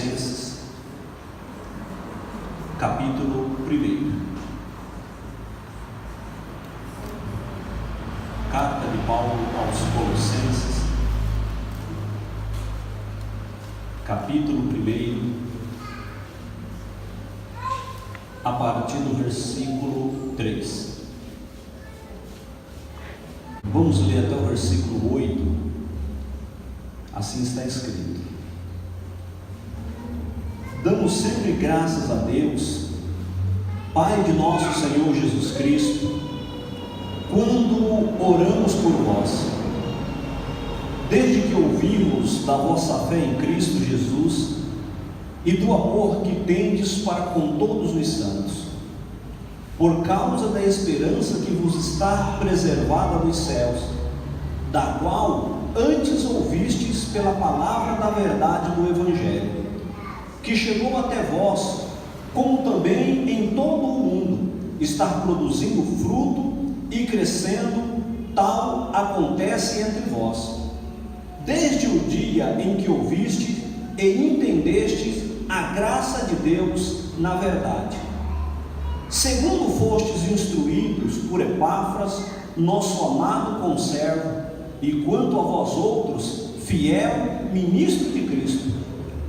Colossenses, capítulo 1. Carta de Paulo aos Colossenses, capítulo 1, a partir do versículo 3. Vamos ler até o versículo 8. Assim está escrito: damos sempre graças a Deus, Pai de nosso Senhor Jesus Cristo, quando oramos por vós, desde que ouvimos da vossa fé em Cristo Jesus e do amor que tendes para com todos os santos, por causa da esperança que vos está preservada nos céus, da qual antes ouvistes pela palavra da verdade do Evangelho, que chegou até vós, como também em todo o mundo está produzindo fruto e crescendo, tal acontece entre vós, desde o dia em que ouvistes e entendestes a graça de Deus na verdade, segundo fostes instruídos por Epáfras, nosso amado conservo, e quanto a vós outros, fiel ministro de Cristo,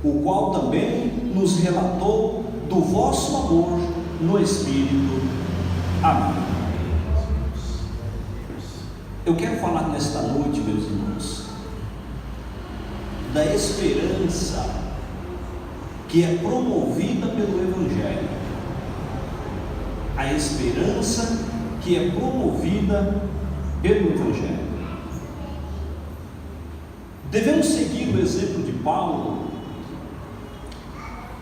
o qual também nos relatou do vosso amor no Espírito. Amém. Eu quero falar nesta noite, meus irmãos, da esperança que é promovida pelo Evangelho. A esperança que é promovida pelo Evangelho. Devemos seguir o exemplo de Paulo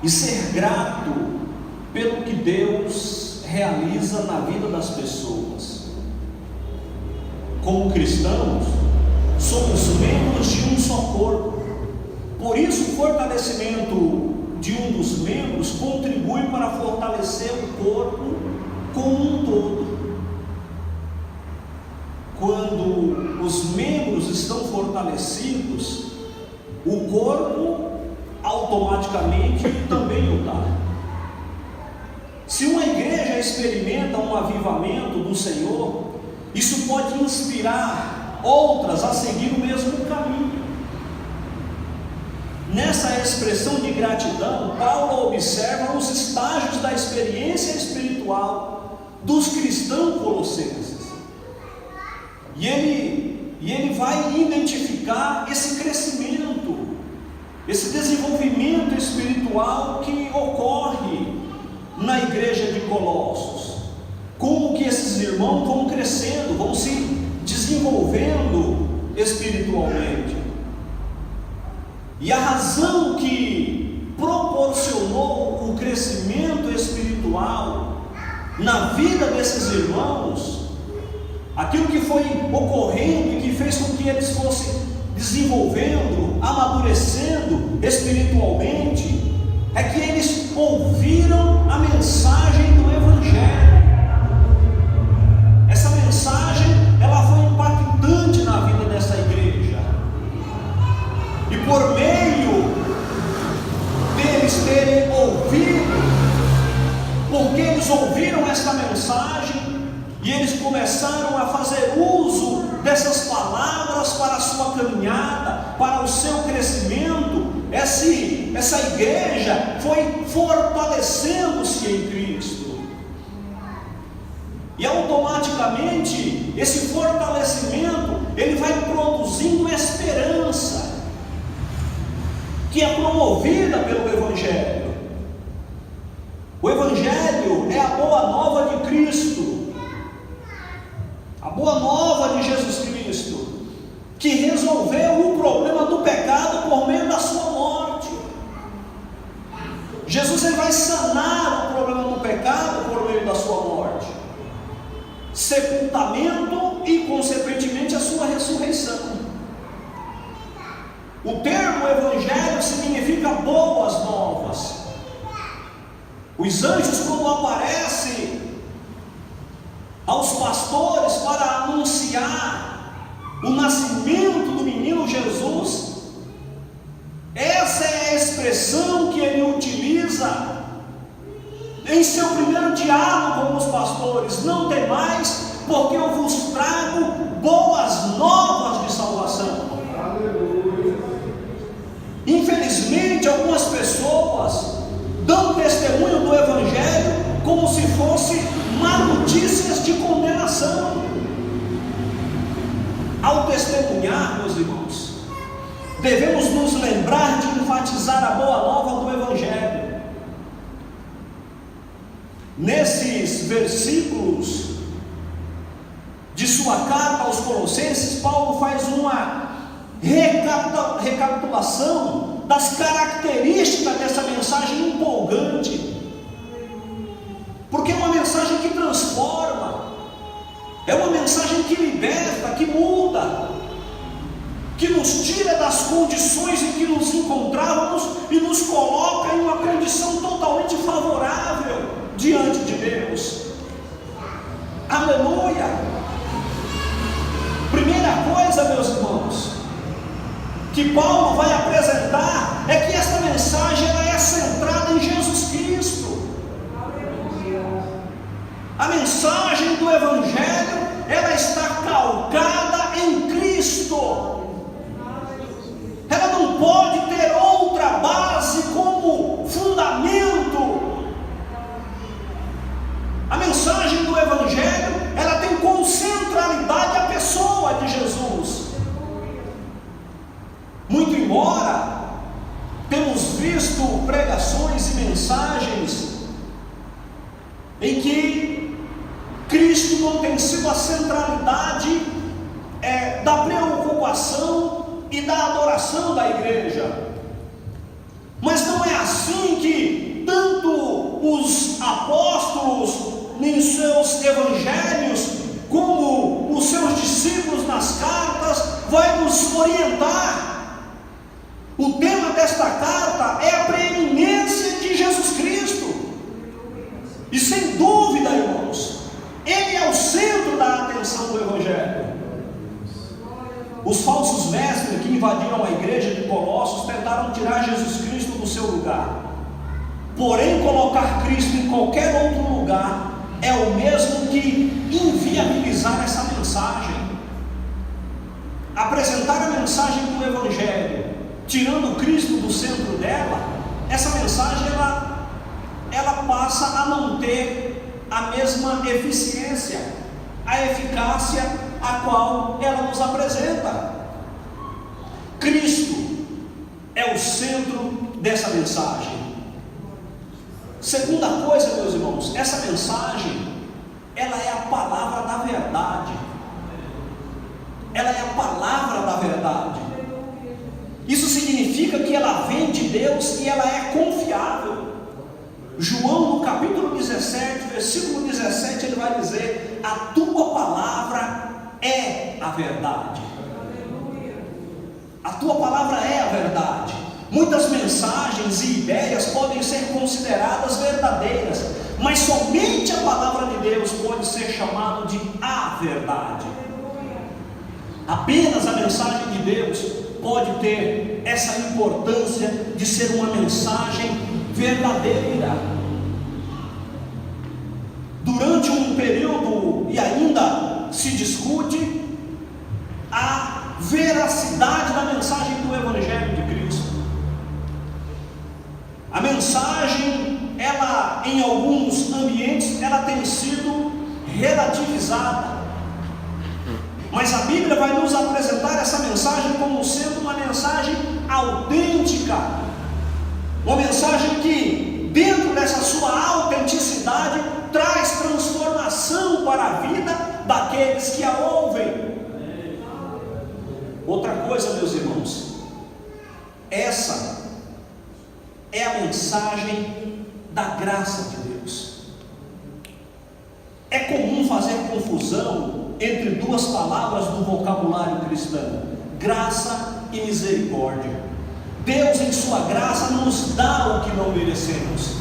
e ser grato pelo que Deus realiza na vida das pessoas. Como cristãos, somos membros de um só corpo. Por isso, o fortalecimento de um dos membros contribui para fortalecer o corpo como um todo. Quando os membros estão fortalecidos, o corpo automaticamente também o está. Se uma igreja experimenta um avivamento do Senhor, isso pode inspirar outras a seguir o mesmo caminho. Nessa expressão de gratidão, Paulo observa os estágios da experiência espiritual dos cristãos colossenses. E ele vai identificar esse crescimento, esse desenvolvimento espiritual que ocorre na igreja de Colossos. Como que esses irmãos vão crescendo, vão se desenvolvendo espiritualmente. E a razão que proporcionou o crescimento espiritual na vida desses irmãos, aquilo que foi ocorrendo e que fez com que eles fossem desenvolvendo, amadurecendo espiritualmente, é que eles ouviram a mensagem do Evangelho. Essa mensagem, ela foi impactante na vida dessa igreja, e por meio deles terem ouvido, porque eles ouviram esta mensagem, e eles começaram a fazer uso dessas palavras para a sua caminhada, para o seu crescimento, essa igreja foi fortalecendo-se em Cristo. E automaticamente, esse fortalecimento, ele vai produzindo esperança, que é promovida pelo Evangelho. O Evangelho é a boa nova de Cristo, a boa nova de Jesus Cristo, que resolveu o problema do pecado por meio da sua morte. Jesus, ele vai sanar o problema do pecado por meio da sua morte, sepultamento e consequentemente a sua ressurreição. O termo Evangelho significa boas novas. Os anjos, quando aparecem aos pastores para anunciar o nascimento do menino Jesus, essa é a expressão expressão que ele utiliza em seu primeiro diálogo com os pastores: não temais, porque eu vos trago boas novas de salvação. Aleluia. Infelizmente, algumas pessoas dão testemunho do Evangelho como se fosse má notícias de condenação. Ao testemunhar, meus irmãos, devemos nos lembrar de enfatizar a boa nova do Evangelho. Nesses versículos de sua carta aos Colossenses, Paulo faz uma recapitulação das características dessa mensagem empolgante, porque é uma mensagem que transforma, é uma mensagem que liberta, que muda, que nos tira das condições em que nos encontrávamos e nos coloca em uma condição totalmente favorável diante de Deus. Aleluia! Primeira coisa, meus irmãos, que Paulo vai apresentar é que essa mensagem ela é centrada em Jesus Cristo. A mensagem do Evangelho ela está calcada em Cristo. Ela não pode ter outra base como fundamento. A mensagem do Evangelho ela tem como centralidade a pessoa de Jesus. Muito embora temos visto pregações e mensagens em que Cristo não tem sido a centralidade da preocupação e da adoração da igreja, mas não é assim que tanto os apóstolos em seus evangelhos como os seus discípulos nas cartas vai nos orientar. O tema desta carta é a preeminência de Jesus Cristo. E sem dúvida, irmãos, Ele é o centro da atenção do Evangelho. Os falsos mestres que invadiram a igreja de Colossos tentaram tirar Jesus Cristo do seu lugar. Porém, colocar Cristo em qualquer outro lugar é o mesmo que inviabilizar essa mensagem. Apresentar a mensagem do Evangelho tirando Cristo do centro dela, essa mensagem ela passa a não ter a mesma eficiência, a eficácia a qual ela nos apresenta. Cristo é o centro dessa mensagem. Segunda coisa, meus irmãos, essa mensagem ela é a palavra da verdade. Ela é a palavra da verdade. Isso significa que ela vem de Deus e ela é confiável. João, no capítulo 17, versículo 17, ele vai dizer: a tua palavra é a verdade. A tua palavra é a verdade. Muitas mensagens e ideias podem ser consideradas verdadeiras, mas somente a palavra de Deus pode ser chamada de a verdade. Apenas a mensagem de Deus pode ter essa importância de ser uma mensagem verdadeira. Durante um período, e ainda se discute, a veracidade da mensagem do Evangelho de Cristo. A mensagem, ela, em alguns ambientes, ela tem sido relativizada. Mas a Bíblia vai nos apresentar essa mensagem como sendo uma mensagem autêntica, uma mensagem que, dentro dessa sua autenticidade, traz transformação para a vida daqueles que a ouvem. Outra coisa, meus irmãos, essa é a mensagem da graça de Deus. É comum fazer confusão entre duas palavras do vocabulário cristão: graça e misericórdia. Deus, em sua graça, nos dá o que não merecemos,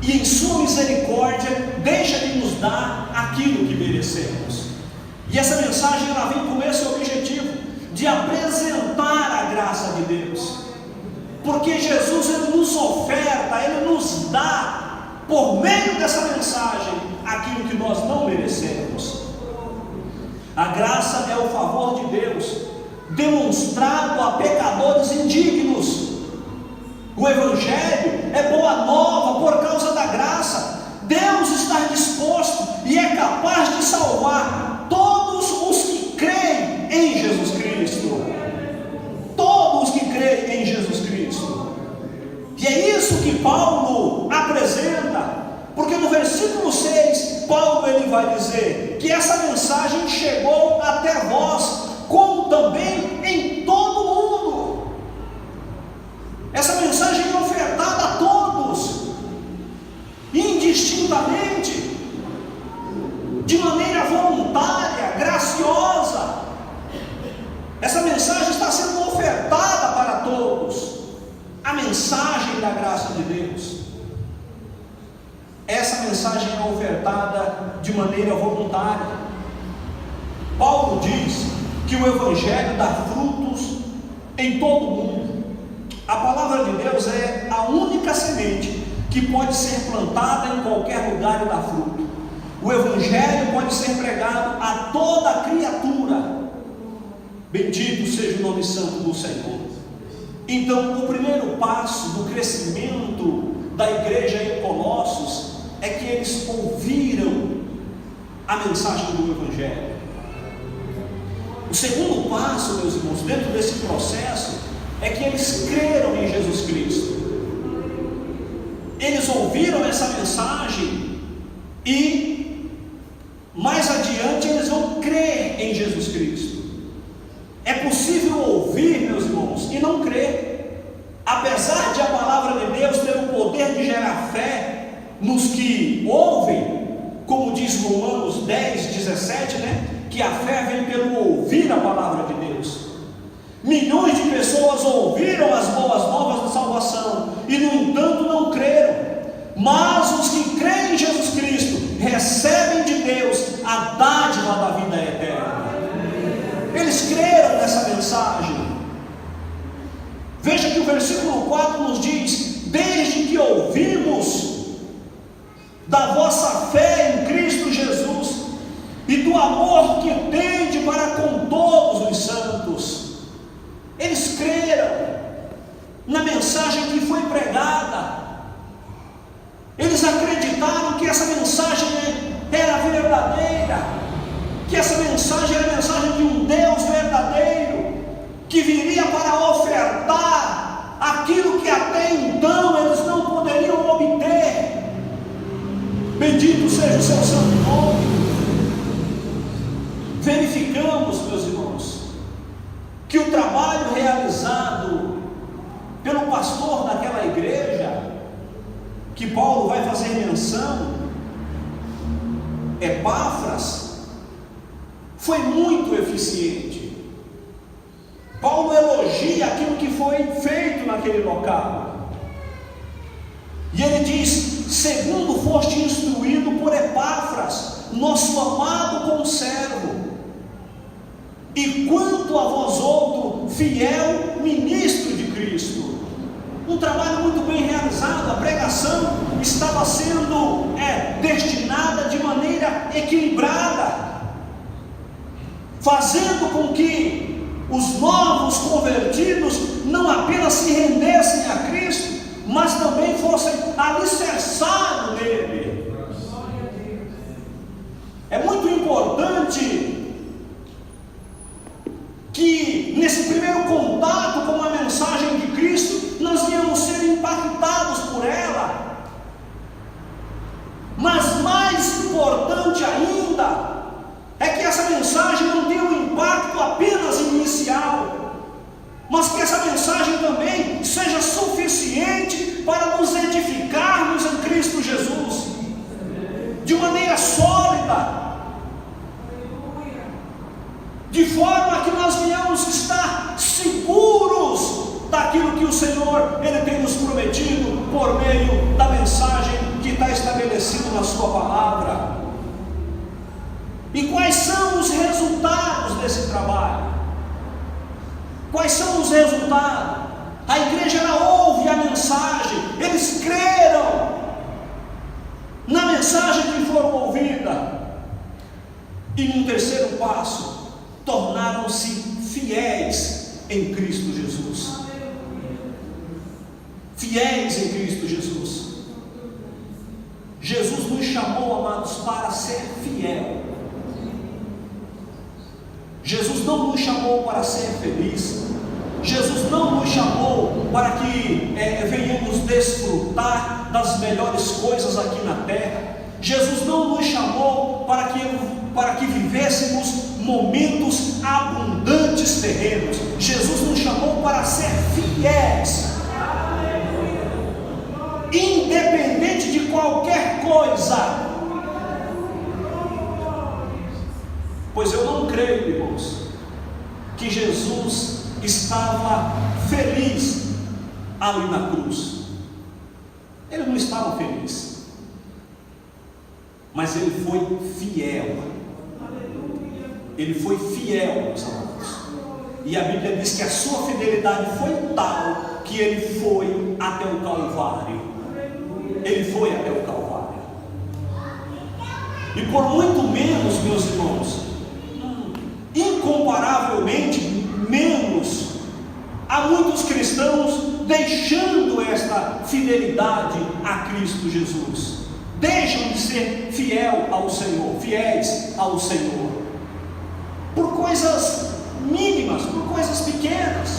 e em sua misericórdia deixa de nos dar aquilo que merecemos. E essa mensagem ela vem com esse objetivo de apresentar a graça de Deus, porque Jesus ele nos por meio dessa mensagem, aquilo que nós não merecemos. A graça é o favor de Deus, demonstrado a pecadores indignos. O Evangelho é boa nova por causa da graça. Deus está disposto e é capaz de salvar todos os que creem em Jesus Cristo. Todos os que creem em Jesus Cristo. E é isso que Paulo apresenta, porque no versículo 6, Paulo ele vai dizer que essa mensagem chegou até vós, como também em todo mundo. Essa mensagem é ofertada a todos, indistintamente, de maneira voluntária, graciosa. Essa mensagem está sendo ofertada para todos, a mensagem da graça de Deus. Essa mensagem é ofertada de maneira voluntária. Paulo diz que o Evangelho dá frutos em todo o mundo. A palavra de Deus é a única semente que pode ser plantada em qualquer lugar e dar fruto. O Evangelho pode ser pregado a toda criatura. Bendito seja o nome santo do Senhor. Então, o primeiro passo do crescimento da igreja em Colossos é que eles ouviram a mensagem do Evangelho. O segundo passo, meus irmãos, dentro desse processo, é que eles creram em Jesus Cristo. Eles ouviram essa mensagem e mais adiante eles vão crer em Jesus Cristo. É possível ouvir, meus irmãos, e não crer. Apesar de a palavra de Deus ter o poder de gerar fé nos que ouvem, como diz Romanos 10, 17, que a fé vem pelo ouvir a palavra de Deus. Milhões de pessoas ouviram as boas novas da salvação e no entanto não creram. Mas os que creem em Jesus Cristo recebem de Deus a dádiva da vida eterna. Eles creram nessa mensagem. Veja que o versículo 4 nos diz: desde que ouvimos da vossa fé em Cristo Jesus e do amor que tende para com todos os santos. Eles creram na mensagem que foi pregada. Eles acreditaram que essa mensagem era verdadeira, que essa mensagem era a mensagem de um Deus verdadeiro, que viria para ofertar aquilo que até então eles não poderiam obter. Bendito seja o seu santo nome. Verificamos, meus irmãos, que o trabalho realizado pelo pastor daquela igreja, que Paulo vai fazer menção, Epáfras, foi muito eficiente. Paulo elogia aquilo que foi feito naquele local. E ele diz: segundo foste instruído por Epáfras, nosso amado conservo, e quanto a vós outro, fiel ministro de Cristo. Um trabalho muito bem realizado. A pregação estava sendo destinada de maneira equilibrada, fazendo com que os novos convertidos não apenas se rendessem a Cristo, mas também fossem alicerçados nele. É muito importante que nesse primeiro contato com a mensagem de Cristo, nós íamos ser impactados por ela. Mas mais importante ainda é que essa mensagem não tenha um impacto apenas inicial, mas que essa mensagem também seja suficiente para nos edificarmos em Cristo Jesus de maneira sólida, de forma que nós venhamos estar seguros daquilo que o Senhor Ele tem nos prometido por meio da mensagem que está estabelecido na sua palavra. E quais são os resultados desse trabalho? Quais são os resultados? A igreja ela ouve a mensagem, eles creram, vida. E num terceiro passo, tornaram-se fiéis em Cristo Jesus. Fiéis em Cristo Jesus. Jesus nos chamou, amados, para ser fiel. Jesus não nos chamou para ser feliz. Jesus não nos chamou para que venhamos desfrutar das melhores coisas aqui na terra. Jesus não nos chamou para que vivêssemos momentos abundantes terrenos. Jesus nos chamou para ser fiéis, independente de qualquer coisa. Pois eu não creio, irmãos, que Jesus estava feliz ali na cruz. Ele não estava feliz, mas ele foi fiel. Ele foi fiel, meus amados. E a Bíblia diz que a sua fidelidade foi tal que ele foi até o Calvário. Ele foi até o Calvário. E por muito menos, meus irmãos, incomparavelmente menos, há muitos cristãos deixando esta fidelidade a Cristo Jesus. Deixam de ser fiéis ao Senhor, por coisas mínimas, por coisas pequenas.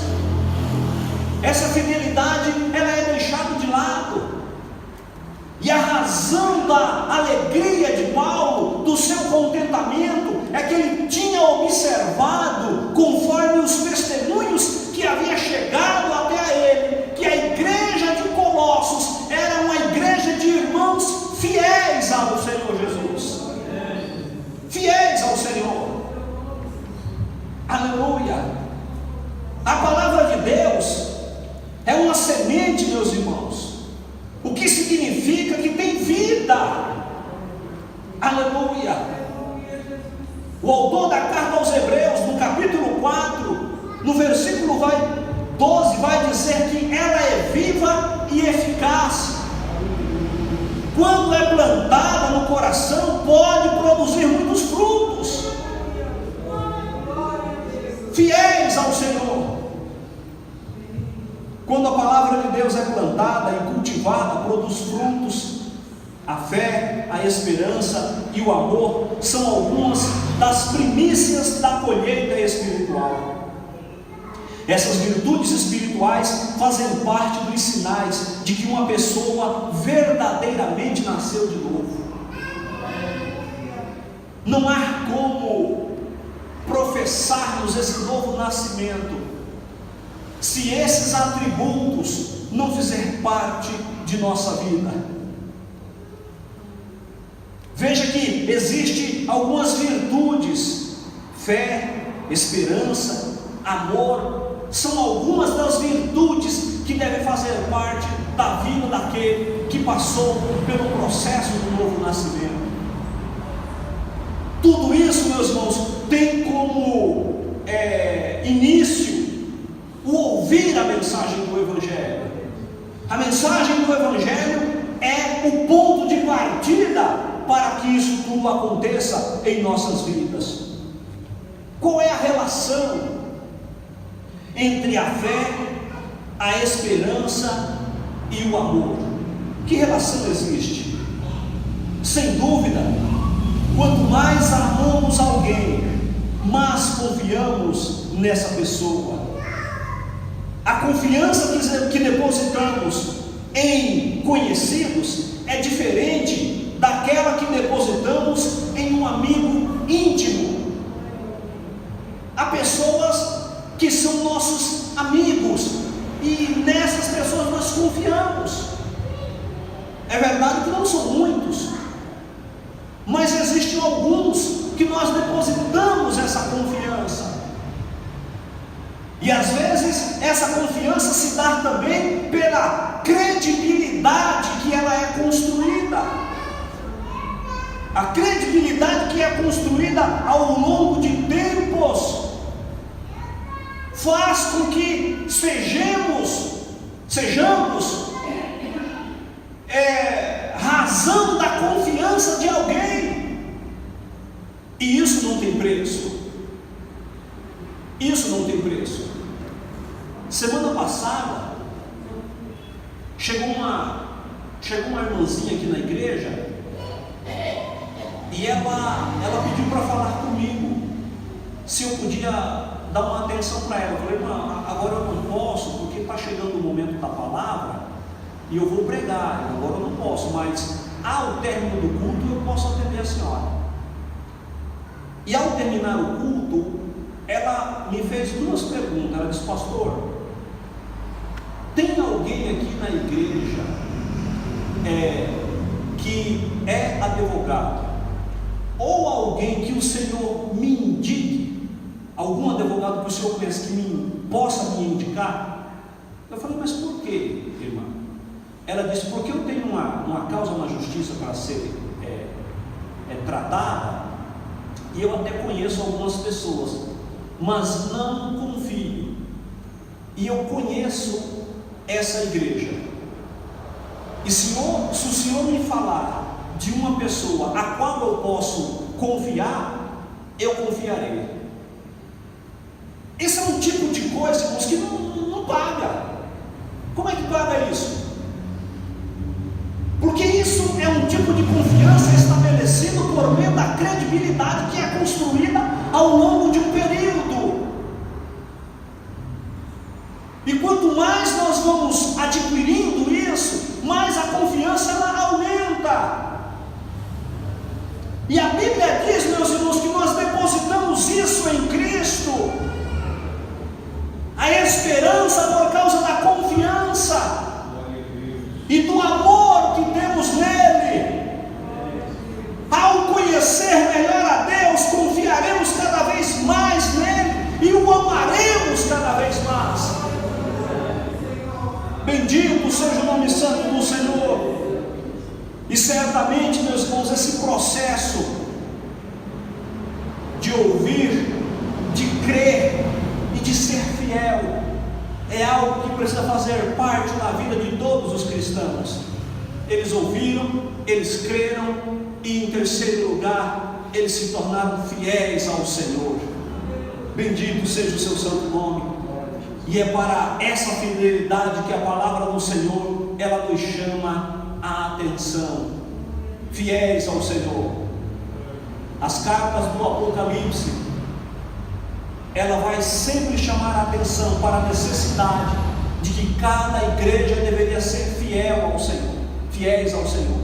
Essa fidelidade, ela é deixada de lado. E a razão da alegria de Paulo, do seu contentamento, é que ele tinha observado, conforme os testemunhos que havia chegado até a ele, que a igreja de Colossos era uma igreja de irmãos fiéis ao Senhor Jesus. Fiéis ao Senhor. Aleluia. A palavra de Deus é uma semente, meus irmãos, o que significa que tem vida. Aleluia. O autor da carta aos Hebreus, no capítulo 4, no versículo 12, vai dizer que ela é viva e eficaz. Quando é plantada no coração, pode produzir muitos frutos. Fiéis ao Senhor. Quando a palavra de Deus é plantada e cultivada, produz frutos. A fé, a esperança e o amor são algumas das primícias da colheita espiritual. Essas virtudes espirituais fazem parte dos sinais de que uma pessoa verdadeiramente nasceu de novo. Não há como professarmos esse novo nascimento se esses atributos não fizerem parte de nossa vida. Veja que existem algumas virtudes: fé, esperança, amor. São algumas das virtudes que devem fazer parte da vida daquele que passou pelo processo do novo nascimento. Tudo isso, meus irmãos, tem como início o ouvir a mensagem do Evangelho. A mensagem do Evangelho é o ponto de partida para que isso tudo aconteça em nossas vidas. Qual é a relação entre a fé, a esperança e o amor? Que relação existe? Sem dúvida, quanto mais amamos alguém, mais confiamos nessa pessoa. A confiança que depositamos em conhecidos é diferente daquela que depositamos em um amigo íntimo. Há pessoas que são nossos amigos e nessas pessoas nós confiamos. É verdade que não são muitos, mas existem alguns que nós depositamos essa confiança. E às vezes essa confiança se dá também pela credibilidade que ela é construída. A credibilidade que é construída ao longo de tempos faz com que sejamos razão da confiança de alguém. E isso não tem preço. Isso não tem preço. Semana passada, chegou uma irmãzinha aqui na igreja, e ela pediu para falar comigo, se eu podia dar uma atenção para ela. Eu falei, irmã, agora eu não posso, porque está chegando o momento da palavra, e eu vou pregar, agora eu não posso, mas ao término do culto eu posso atender a senhora. E ao terminar o culto, ela me fez duas perguntas. Ela disse, pastor, tem alguém aqui na igreja que é advogado, ou alguém que o Senhor me indique, algum advogado que o Senhor conhece que possa me indicar? Eu falei, mas por quê, irmã? Ela disse, porque eu tenho uma causa na justiça para ser tratada, e eu até conheço algumas pessoas, mas não confio, e eu conheço essa igreja, e se o Senhor me falar de uma pessoa a qual eu posso confiar, eu confiarei. Esse é um tipo de coisa, irmãos, que não paga. Como é que paga isso? Porque isso é um tipo de confiança estabelecido por meio da credibilidade que é construída ao longo de um período. E quanto mais nós vamos adquirindo isso, mais a confiança ela aumenta. E a Bíblia diz, meus irmãos, que nós depositamos isso em Cristo, a esperança por causa da confiança e do amor que temos nele. Ao conhecer melhor a Deus, confiaremos cada vez mais nele e o amaremos cada vez mais. Bendito seja o nome santo do Senhor. E certamente, meus irmãos, esse processo de ouvir, de crer e de ser fiel é algo que precisa fazer parte da vida de todos os cristãos. Eles ouviram, eles creram, e em terceiro lugar, eles se tornaram fiéis ao Senhor. Bendito seja o seu santo nome. E é para essa fidelidade que a palavra do Senhor, ela nos chama a atenção. Fiéis ao Senhor. As cartas do Apocalipse, ela vai sempre chamar a atenção para a necessidade de que cada igreja deveria ser fiel ao Senhor, fiéis ao Senhor,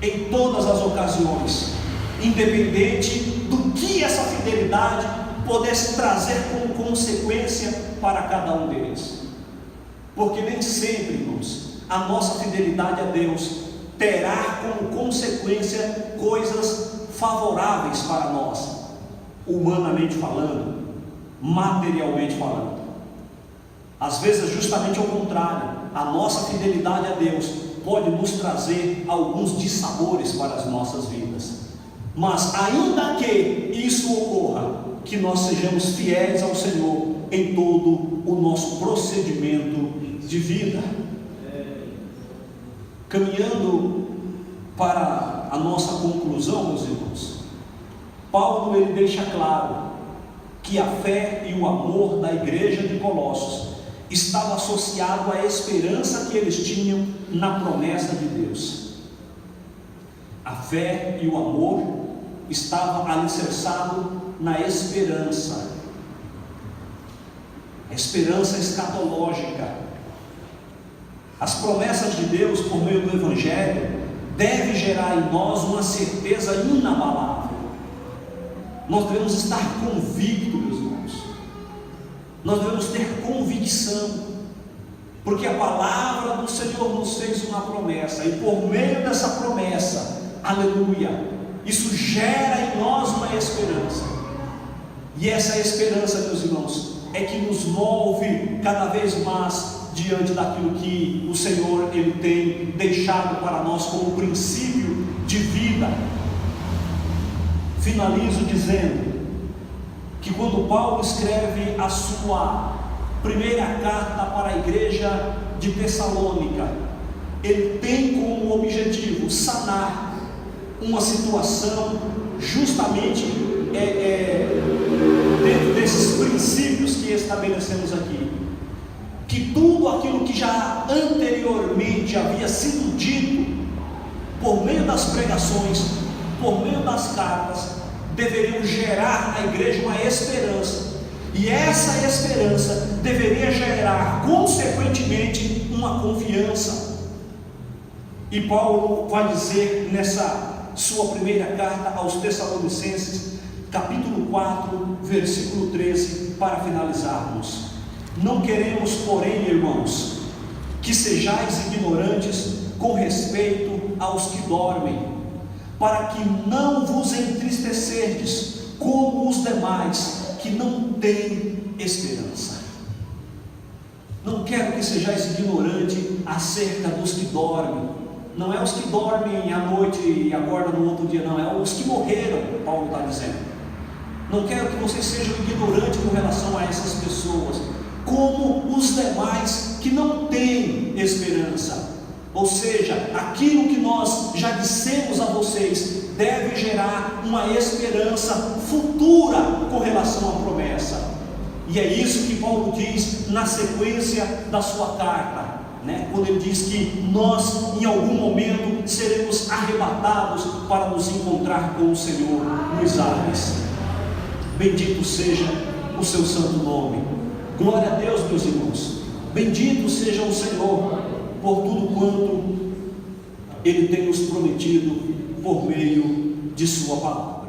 em todas as ocasiões, independente do que essa fidelidade pudesse trazer como consequência para cada um deles. Porque nem sempre, irmãos, a nossa fidelidade a Deus terá como consequência coisas favoráveis para nós, humanamente falando, materialmente falando. Às vezes é justamente ao contrário. A nossa fidelidade a Deus pode nos trazer alguns dissabores para as nossas vidas, mas ainda que isso ocorra, que nós sejamos fiéis ao Senhor em todo o nosso procedimento de vida. Caminhando para a nossa conclusão, meus irmãos, Paulo ele deixa claro que a fé e o amor da igreja de Colossos estava associado à esperança que eles tinham na promessa de Deus. A fé e o amor estava alicerçado na esperança, a esperança escatológica. As promessas de Deus por meio do Evangelho devem gerar em nós uma certeza inabalável. Nós devemos estar convictos, meus irmãos. Nós devemos ter convicção, porque a palavra do Senhor nos fez uma promessa, e por meio dessa promessa, aleluia, isso gera em nós uma esperança. E essa esperança, meus irmãos, é que nos move cada vez mais diante daquilo que o Senhor ele tem deixado para nós como princípio de vida. Finalizo dizendo que quando Paulo escreve a sua primeira carta para a igreja de Tessalônica, ele tem como objetivo sanar uma situação justamente dentro desses princípios que estabelecemos aqui, que tudo aquilo que já anteriormente havia sido dito por meio das pregações, por meio das cartas, deveriam gerar na igreja uma esperança, e essa esperança deveria gerar consequentemente uma confiança. E Paulo vai dizer nessa sua primeira carta aos Tessalonicenses, capítulo 4, versículo 13, para finalizarmos: não queremos, porém, irmãos, que sejais ignorantes com respeito aos que dormem, para que não vos entristecerdes como os demais que não têm esperança. Não quero que sejais ignorante acerca dos que dormem. Não é os que dormem à noite e acordam no outro dia, não, é os que morreram, Paulo está dizendo. Não quero que vocês sejam ignorantes com relação a essas pessoas, como os demais que não têm esperança. Ou seja, aquilo que nós já dissemos a vocês deve gerar uma esperança futura com relação à promessa. E é isso que Paulo diz na sequência da sua carta, quando ele diz que nós em algum momento seremos arrebatados para nos encontrar com o Senhor nos ares. Bendito seja o seu santo nome. Glória a Deus, meus irmãos. Bendito seja o Senhor por tudo quanto Ele tem nos prometido por meio de sua palavra.